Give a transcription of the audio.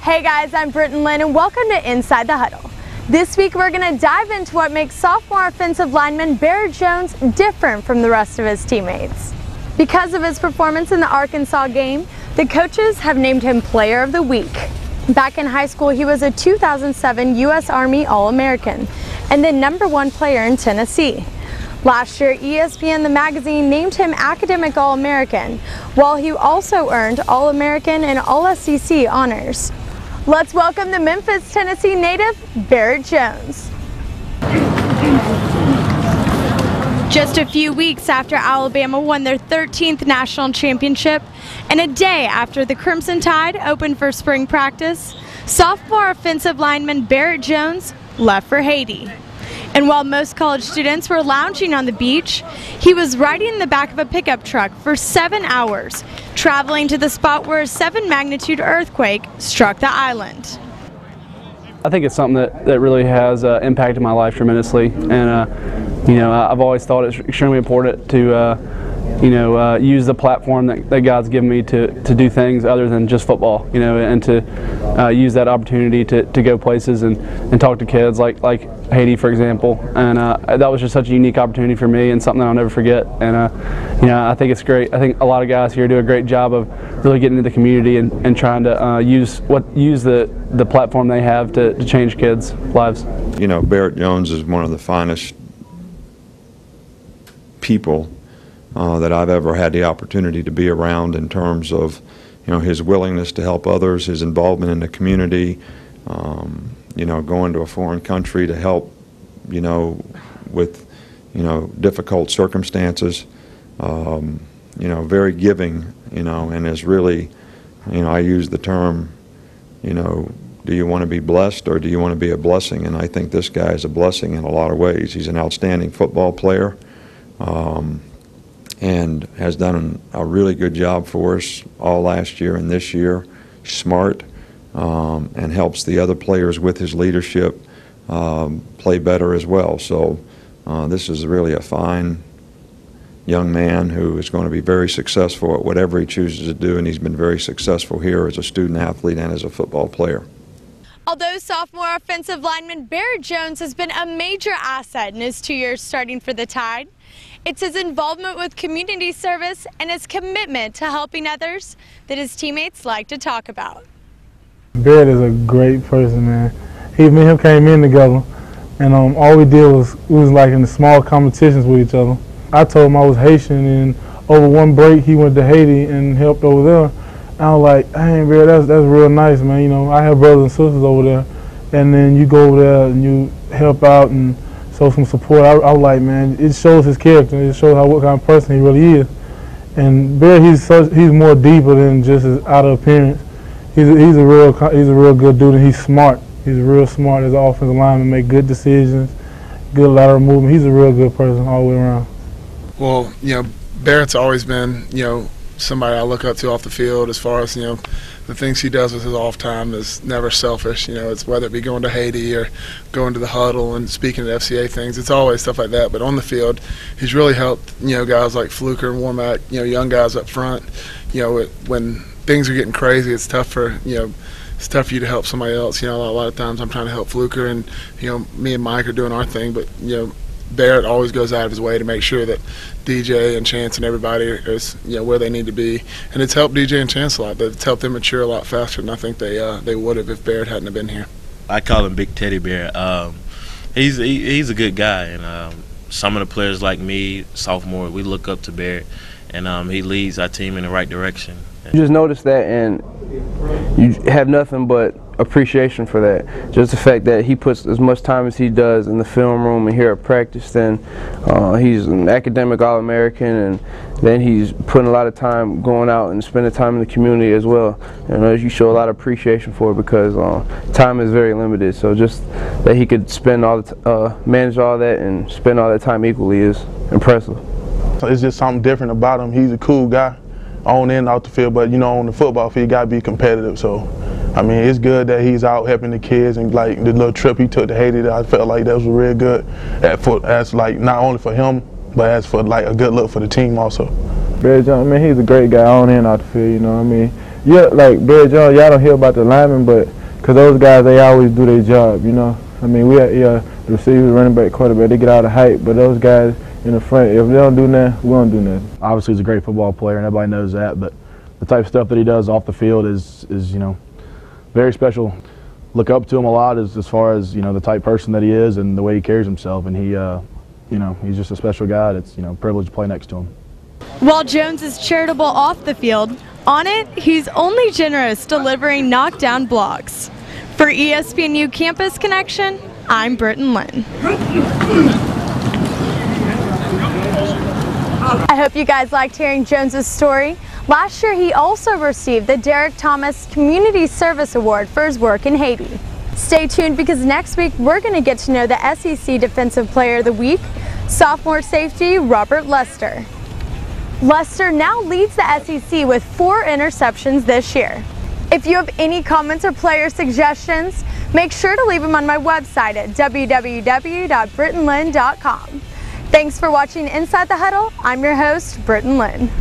Hey guys, I'm Britton Lynn and welcome to Inside the Huddle. This week we're going to dive into what makes sophomore offensive lineman Barrett Jones different from the rest of his teammates. Because of his performance in the Arkansas game, the coaches have named him Player of the Week. Back in high school, he was a 2007 U.S. Army All-American and the #1 player in Tennessee. Last year, ESPN the magazine named him Academic All-American, while he also earned All-American and All-SEC honors. Let's welcome the Memphis, Tennessee native, Barrett Jones. Just a few weeks after Alabama won their 13th national championship, and a day after the Crimson Tide opened for spring practice, sophomore offensive lineman Barrett Jones left for Haiti. And while most college students were lounging on the beach, he was riding in the back of a pickup truck for 7 hours, traveling to the spot where a 7-magnitude earthquake struck the island. I think it's something that really has impacted my life tremendously, and I've always thought it's extremely important to use the platform that God's given me to do things other than just football, and to use that opportunity to go places and talk to kids like Haiti, for example. And that was just such a unique opportunity for me and something that I'll never forget. And I think it's great. I think a lot of guys here do a great job of really getting into the community and trying to use the platform they have to change kids' lives. Barrett Jones is one of the finest people that I've ever had the opportunity to be around in terms of his willingness to help others, his involvement in the community, going to a foreign country to help with difficult circumstances, very giving, and is really, I use the term, do you want to be blessed or do you want to be a blessing? And I think this guy is a blessing in a lot of ways. He's an outstanding football player. And has done a really good job for us all last year and this year. Smart, and helps the other players with his leadership play better as well. So this is really a fine young man who is going to be very successful at whatever he chooses to do, and he's been very successful here as a student athlete and as a football player. Although sophomore offensive lineman Barrett Jones has been a major asset in his 2 years starting for the Tide, it's his involvement with community service and his commitment to helping others that his teammates like to talk about. Barrett is a great person, man. Me and him came in together, and all we did was like in the small competitions with each other. I told him I was Haitian, and over one break he went to Haiti and helped over there. I was like, hey, Barrett, that's real nice, man. I have brothers and sisters over there, and then you go over there and you help out and show some support. I was like, man, it shows his character. It shows what kind of person he really is. And Barrett, he's more deeper than just his outer appearance. He's a real good dude, and he's smart. He's real smart as an offensive lineman, make good decisions, good lateral movement. He's a real good person all the way around. Well, Barrett's always been, somebody I look up to off the field as far as, the things he does with his off time is never selfish. It's whether it be going to Haiti or going to the huddle and speaking at FCA things, it's always stuff like that. But on the field, he's really helped, guys like Fluker and Warmack, young guys up front. When things are getting crazy, it's tough for, it's tough for you to help somebody else. A lot of times I'm trying to help Fluker, and, me and Mike are doing our thing, but, Barrett always goes out of his way to make sure that DJ and Chance and everybody is where they need to be, and it's helped DJ and Chance a lot. It's helped them mature a lot faster than I think they would have if Barrett hadn't have been here. I call him Big Teddy Bear. He's a good guy, and some of the players like me, sophomore, we look up to Barrett, and he leads our team in the right direction. You just notice that, and you have nothing but appreciation for that. Just the fact that he puts as much time as he does in the film room and here at practice. Then he's an academic All-American, and then he's putting a lot of time going out and spending time in the community as well. You show a lot of appreciation for it because time is very limited. So just that he could spend manage all that and spend all that time equally is impressive. It's just something different about him. He's a cool guy on and off the field, but on the football field you gotta be competitive. So it's good that he's out helping the kids, and like the little trip he took to Haiti, I felt like that was real good as like not only for him but as for like a good look for the team also. Barrett Jones, he's a great guy on and off the field. yeah, like Barrett Jones, y'all don't hear about the linemen, but because those guys, they always do their job, you know. I mean, we have the receivers, running back, quarterback, they get out of height, but those guys in the front, if they don't do nothing, we don't do nothing. Obviously, he's a great football player, and everybody knows that, but the type of stuff that he does off the field is you know, very special. Look up to him a lot as far as, you know, the type person that he is and the way he carries himself, and he, you know, he's just a special guy. It's, you know, a privilege to play next to him. While Jones is charitable off the field, on it, he's only generous delivering knockdown blocks. For ESPNU Campus Connection, I'm Britton Lynn. I hope you guys liked hearing Jones's story. Last year, he also received the Derek Thomas Community Service Award for his work in Haiti. Stay tuned because next week we're going to get to know the SEC Defensive Player of the Week, sophomore safety Robert Lester. Lester now leads the SEC with 4 interceptions this year. If you have any comments or player suggestions, make sure to leave them on my website at www.brittonlynn.com. Thanks for watching Inside the Huddle. I'm your host, Britton Lynn.